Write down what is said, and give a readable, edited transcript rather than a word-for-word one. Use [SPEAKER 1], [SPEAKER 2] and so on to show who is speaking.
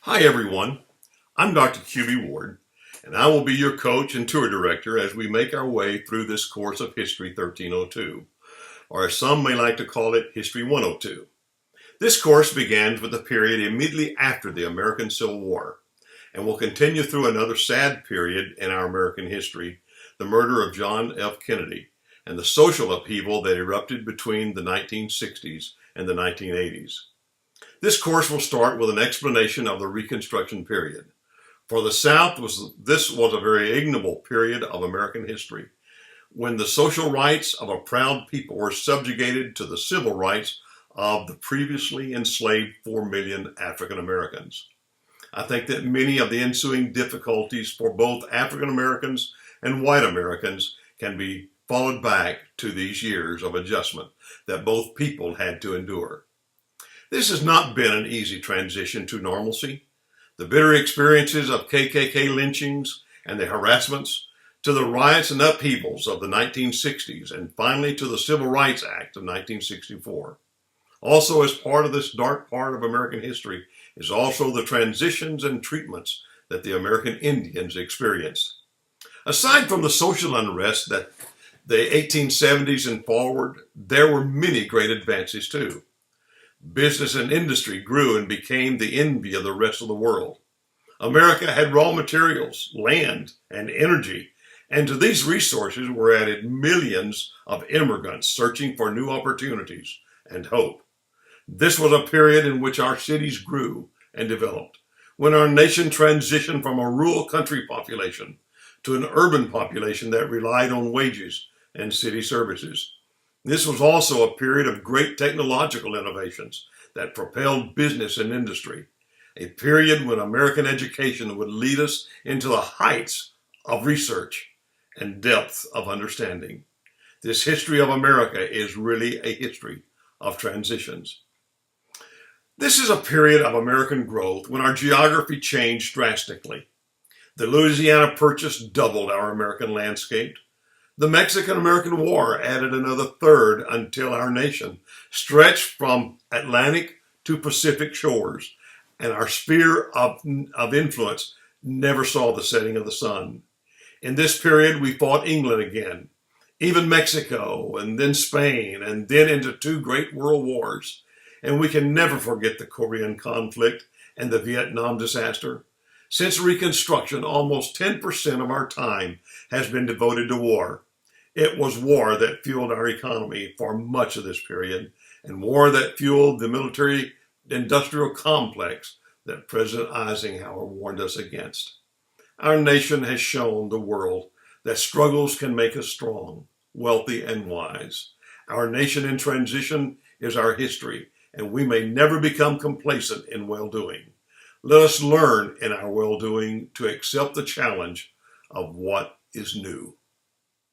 [SPEAKER 1] Hi everyone, I'm Dr. QB Ward, and I will be your coach and tour director as we make our way through this course of History 1302, or as some may like to call it, History 102. This course begins with the period immediately after the American Civil War, and will continue through another sad period in our American history, the murder of John F. Kennedy, and the social upheaval that erupted between the 1960s and the 1980s. This course will start with an explanation of the Reconstruction period. For the South, this was a very ignoble period of American history, when the social rights of a proud people were subjugated to the civil rights of the previously enslaved 4 million African Americans. I think that many of the ensuing difficulties for both African Americans and white Americans can be followed back to these years of adjustment that both people had to endure. This has not been an easy transition to normalcy. The bitter experiences of KKK lynchings and the harassments, to the riots and upheavals of the 1960s, and finally to the Civil Rights Act of 1964. Also, as part of this dark part of American history is also the transitions and treatments that the American Indians experienced. Aside from the social unrest that the 1870s and forward, there were many great advances too. Business and industry grew and became the envy of the rest of the world. America had raw materials, land, and energy, and to these resources were added millions of immigrants searching for new opportunities and hope. This was a period in which our cities grew and developed, when our nation transitioned from a rural country population to an urban population that relied on wages and city services. This was also a period of great technological innovations that propelled business and industry, a period when American education would lead us into the heights of research and depth of understanding. This history of America is really a history of transitions. This is a period of American growth when our geography changed drastically. The Louisiana Purchase doubled our American landscape. The Mexican-American War added another third until our nation stretched from Atlantic to Pacific shores, and our sphere of influence never saw the setting of the sun. In this period, we fought England again, even Mexico, and then Spain, and then into two great world wars. And we can never forget the Korean conflict and the Vietnam disaster. Since Reconstruction, almost 10% of our time has been devoted to war. It was war that fueled our economy for much of this period, and war that fueled the military-industrial complex that President Eisenhower warned us against. Our nation has shown the world that struggles can make us strong, wealthy, and wise. Our nation in transition is our history, and we may never become complacent in well-doing. Let us learn in our well-doing to accept the challenge of what is new.